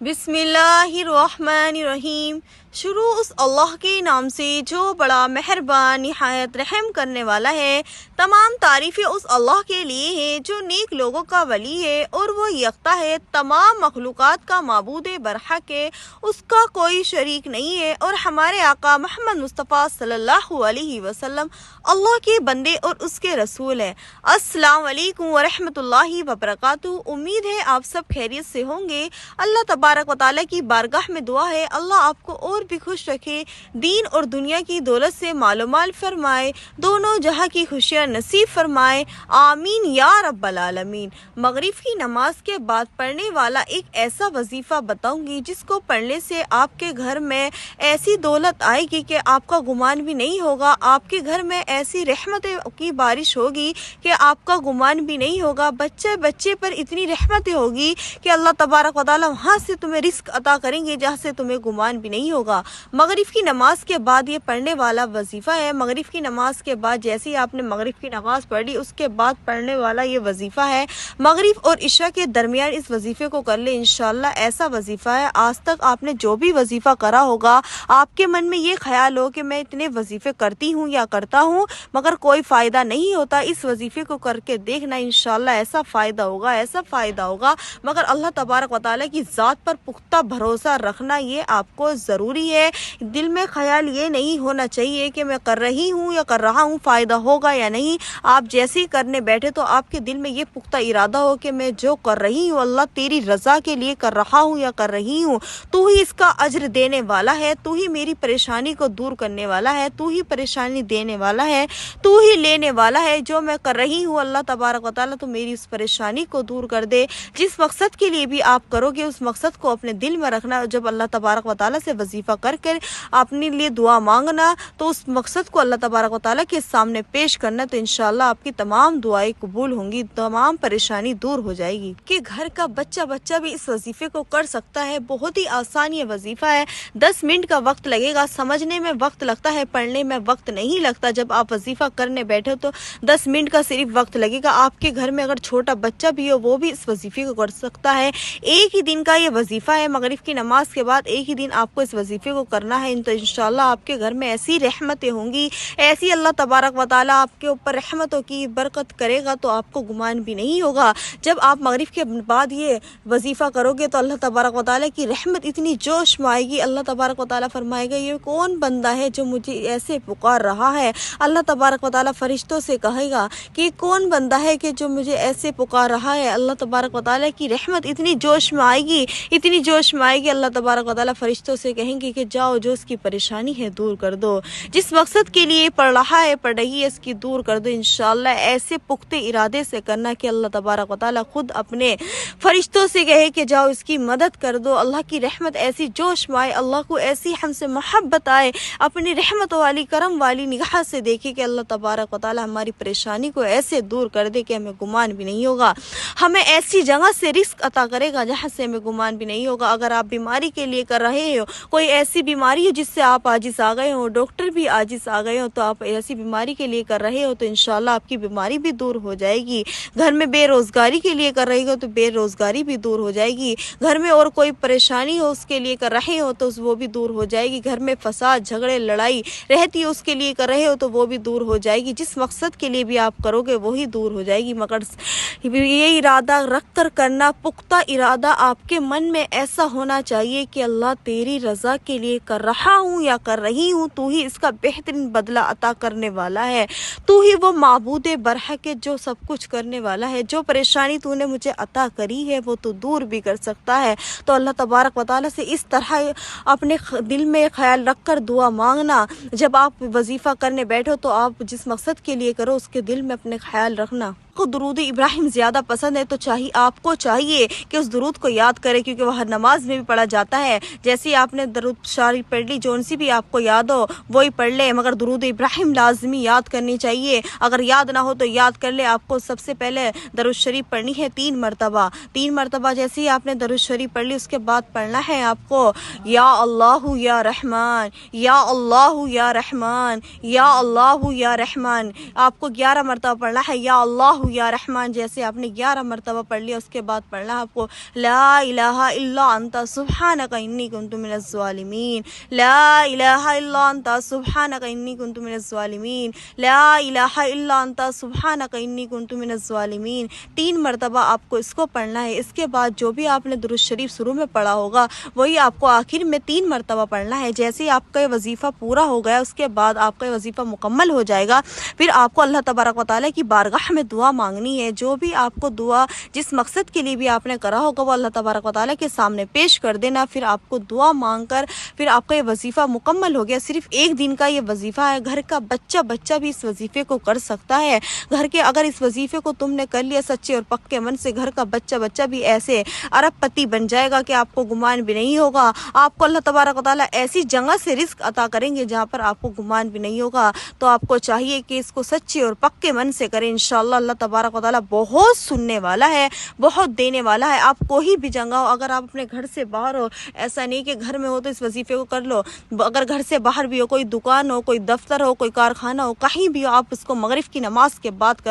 بسم اللہ الرحمن الرحیم۔ شروع اس اللہ کے نام سے جو بڑا مہربان نہایت رحم کرنے والا ہے۔ تمام تعریفیں اس اللہ کے لیے ہیں جو نیک لوگوں کا ولی ہے اور وہ یکتا ہے، تمام مخلوقات کا معبود برحق ہے، اس کا کوئی شریک نہیں ہے۔ اور ہمارے آقا محمد مصطفیٰ صلی اللہ علیہ وسلم اللہ کے بندے اور اس کے رسول ہیں۔ السلام علیکم ورحمۃ اللہ وبرکاتہ۔ امید ہے آپ سب خیریت سے ہوں گے۔ اللہ تبارک و تعالیٰ کی بارگاہ میں دعا ہے اللہ آپ کو اور بھی خوش رکھے، دین اور دنیا کی دولت سے مال و مال فرمائے، دونوں جہاں کی خوشیاں نصیب فرمائے، آمین یا رب العالمین۔ مغرب کی نماز کے بعد پڑھنے والا ایک ایسا وظیفہ بتاؤں گی جس کو پڑھنے سے آپ کے گھر میں ایسی دولت آئے گی کہ آپ کا گمان بھی نہیں ہوگا، آپ کے گھر میں ایسی رحمتیں کی بارش ہوگی کہ آپ کا گمان بھی نہیں ہوگا، بچے بچے پر اتنی رحمتیں ہوگی کہ اللہ تبارک و تعالیٰ وہاں سے تمہیں رزق عطا کریں گے جہاں سے تمہیں گمان بھی نہیں ہوگا۔ مغرب کی نماز کے بعد یہ پڑھنے والا وظیفہ ہے۔ مغرب کی نماز کے بعد جیسے ہی آپ نے مغرب کی نماز پڑھ لی اس کے بعد پڑھنے والا یہ وظیفہ ہے۔ مغرب اور عشاء کے درمیان اس وظیفے کو کر لیں، انشاءاللہ ایسا وظیفہ ہے آج تک آپ نے جو بھی وظیفہ کرا ہوگا آپ کے من میں یہ خیال ہو کہ میں اتنے وظیفے کرتی ہوں یا کرتا ہوں مگر کوئی فائدہ نہیں ہوتا، اس وظیفے کو کر کے دیکھنا، انشاءاللہ ایسا فائدہ ہوگا، ایسا فائدہ ہوگا۔ مگر اللہ تبارک و تعالیٰ کی ذات پر پختہ بھروسہ رکھنا یہ آپ کو ضروری ہے۔ دل میں خیال یہ نہیں ہونا چاہیے کہ میں کر رہی ہوں یا کر رہا ہوں فائدہ ہوگا یا نہیں۔ آپ جیسے ہی کرنے بیٹھے تو آپ کے دل میں یہ پختہ ارادہ ہو کہ میں جو کر رہی ہوں اللہ تیری رضا کے لیے کر رہا ہوں یا کر رہی ہوں، تو ہی اس کا اجر دینے والا ہے، تو ہی میری پریشانی کو دور کرنے والا ہے، تو ہی پریشانی دینے والا ہے، تو ہی لینے والا ہے۔ جو میں کر رہی ہوں اللہ تبارک و تعالیٰ تو میری اس پریشانی کو دور کر دے۔ جس مقصد کے لیے بھی آپ کرو گے اس مقصد کو اپنے دل میں رکھنا، جب اللہ تبارک و تعالیٰ سے وظیفہ کر اپنے لیے دعا مانگنا تو اس مقصد کو اللہ تبارک و تعالیٰ کے سامنے پیش کرنا، تو انشاءاللہ آپ کی تمام دعائیں قبول ہوں گی، تمام پریشانی دور ہو جائے گی۔ کہ گھر کا بچہ بھی اس وظیفے کو کر سکتا ہے، بہت ہی آسان یہ وظیفہ ہے، 10 منٹ کا وقت لگے گا، سمجھنے میں وقت لگتا ہے، پڑھنے میں وقت نہیں لگتا۔ جب آپ وظیفہ کرنے بیٹھے تو 10 منٹ کا صرف وقت لگے گا۔ آپ کے گھر میں اگر چھوٹا بچہ بھی ہو وہ بھی اس وظیفے کو کر سکتا ہے۔ ایک ہی دن کا یہ وظیفہ ہے، مغرب کی نماز کے بعد ایک ہی دن آپ کو اس وظیفے کو کرنا ہے، تو انشاءاللہ آپ کے گھر میں ایسی رحمتیں ہوں گی، ایسی اللہ تبارک و تعالیٰ آپ کے اوپر رحمتوں کی برکت کرے گا تو آپ کو گمان بھی نہیں ہوگا۔ جب آپ مغرب کے بعد یہ وظیفہ کرو گے تو اللہ تبارک و تعالیٰ کی رحمت اتنی جوش میں آئے گی، اللہ تبارک و تعالیٰ فرمائے گا یہ کون بندہ ہے جو مجھے ایسے پکار رہا ہے۔ اللہ تبارک و تعالیٰ فرشتوں سے کہے گا کہ یہ کون بندہ ہے کہ جو مجھے ایسے پکار رہا ہے۔ اللہ تبارک و تعالیٰ کی رحمت اتنی جوش میں آئے گی، اتنی جوش میں آئے گی، اللہ تبارک و تعالیٰ فرشتوں سے کہیں گے کہ جاؤ جو اس کی پریشانی ہے دور کر دو، جس مقصد کے لیے پڑھ رہا ہے پڑھ رہی ہے اس کی دور کر دو۔ انشاءاللہ ایسے پختہ ارادے سے کرنا کہ اللہ تبارک و تعالیٰ خود اپنے فرشتوں سے کہے کہ جاؤ اس کی مدد کر دو۔ اللہ کی رحمت ایسی جوش میں آئے، اللہ کو ایسی ہم سے محبت آئے، اپنی رحمت والی کرم والی نگاہ سے دیکھے کہ اللہ تبارک و تعالیٰ ہماری پریشانی کو ایسے دور کر دے کہ ہمیں گمان بھی نہیں ہوگا، ہمیں ایسی جگہ سے رزق عطا کرے گا جہاں سے ہمیں گمان بھی نہیں ہوگا۔ اگر آپ بیماری کے لیے کر رہے ہو، کوئی ایسی بیماری ہے جس سے آپ عاجز آ گئے ہو، ڈاکٹر بھی عاجز آ گئے ہو، تو آپ ایسی بیماری کے لیے کر رہے ہو تو انشاءاللہ آپ کی بیماری بھی دور ہو جائے گی۔ گھر میں بے روزگاری کے لیے کر رہے ہو تو بے روزگاری بھی دور ہو جائے گی۔ گھر میں اور کوئی پریشانی ہو اس کے لیے کر رہے ہو تو وہ بھی دور ہو جائے گی۔ گھر میں فساد جھگڑے لڑائی رہتی ہے اس کے لیے کر رہے ہو تو وہ بھی دور ہو جائے گی۔ جس مقصد کے لیے بھی آپ کرو گے وہی دور ہو جائے گی، مگر یہ ارادہ رکھ کر کرنا، پختہ ارادہ آپ کے من میں ایسا ہونا چاہیے کہ اللہ تیری رضا کے لیے کر رہا ہوں یا کر رہی ہوں، تو ہی اس کا بہترین بدلہ عطا کرنے والا ہے، تو ہی وہ معبود برحق ہے جو سب کچھ کرنے والا ہے۔ جو پریشانی تو نے مجھے عطا کری ہے وہ تو دور بھی کر سکتا ہے۔ تو اللہ تبارک و تعالیٰ سے اس طرح اپنے دل میں خیال رکھ کر دعا مانگنا۔ جب آپ وظیفہ کرنے بیٹھو تو آپ جس مقصد کے لیے کرو اس کے دل میں اپنے خیال رکھنا۔ کو درود ابراہیم زیادہ پسند ہے تو آپ کو چاہیے کہ اس درود کو یاد کرے، کیونکہ وہ ہر نماز میں بھی پڑھا جاتا ہے۔ جیسے آپ نے درود شریف پڑھ لی، جون سی بھی آپ کو یاد ہو وہی پڑھ لے، مگر درود ابراہیم لازمی یاد کرنی چاہیے۔ اگر یاد نہ ہو تو یاد کر لے۔ آپ کو سب سے پہلے درود شریف پڑھنی ہے 3 مرتبہ۔ 3 مرتبہ جیسے ہی آپ نے درود شریف پڑھ لی اس کے بعد پڑھنا ہے آپ کو یا اللہ یا رحمان، یا اللہ یا رحمان، یا اللہ یا رحمان۔ آپ کو 11 مرتبہ پڑھنا ہے یا اللہ یا رحمان جیسے آپ نے 11 مرتبہ پڑھ لیا، اس کے بعد پڑھنا ہے آپ کو لا الہ الا انت سبحانک انی کنت من الظالمین، لا الہ الا انت سبحانک انی کنت من الظالمین، لا الہ الا انت سبحانک انی کنت من الظالمین۔ 3 مرتبہ آپ کو اس کو پڑھنا ہے۔ اس کے بعد جو بھی آپ نے درود شریف شروع میں پڑھا ہوگا وہی آپ کو آخر میں 3 مرتبہ پڑھنا ہے۔ جیسے ہی آپ کا یہ وظیفہ پورا ہو گیا اس کے بعد آپ کا یہ وظیفہ مکمل ہو جائے گا، پھر آپ کو اللہ تبارک و تعالیٰ کی بارگاہ میں دعا مانگنی ہے۔ جو بھی آپ کو دعا جس مقصد کے لیے بھی آپ نے کرا ہوگا وہ اللہ تبارک و تعالیٰ کے سامنے پیش کر دینا، پھر آپ کو دعا مانگ کر پھر آپ کا یہ وظیفہ مکمل ہو گیا۔ صرف 1 دن کا یہ وظیفہ ہے، گھر کا بچہ بھی اس وظیفے کو کر سکتا ہے۔ گھر کے اگر اس وظیفے کو تم نے کر لیا سچے اور پکے من سے، گھر کا بچہ بھی ایسے ارب پتی بن جائے گا کہ آپ کو گمان بھی نہیں ہوگا۔ آپ کو اللہ تبارک و تعالیٰ ایسی جگہ سے رزق عطا کریں گے جہاں پر آپ کو گمان بھی نہیں ہوگا۔ تو آپ کو چاہیے کہ اس کو سچے اور پکے من سے کریں، انشاءاللہ اللہ تبارک و تعالیٰ بہت سننے والا ہے، بہت دینے والا ہے۔ آپ کوئی بھی جگہ ہو، اگر آپ اپنے گھر سے باہر ہو، ایسا نہیں کہ گھر میں ہو تو اس وظیفے کو کر لو، اگر گھر سے باہر بھی ہو، کوئی دکان ہو، کوئی دفتر ہو، کوئی کارخانہ ہو، کہیں بھی ہو، آپ اس کو مغرب کی نماز کے بعد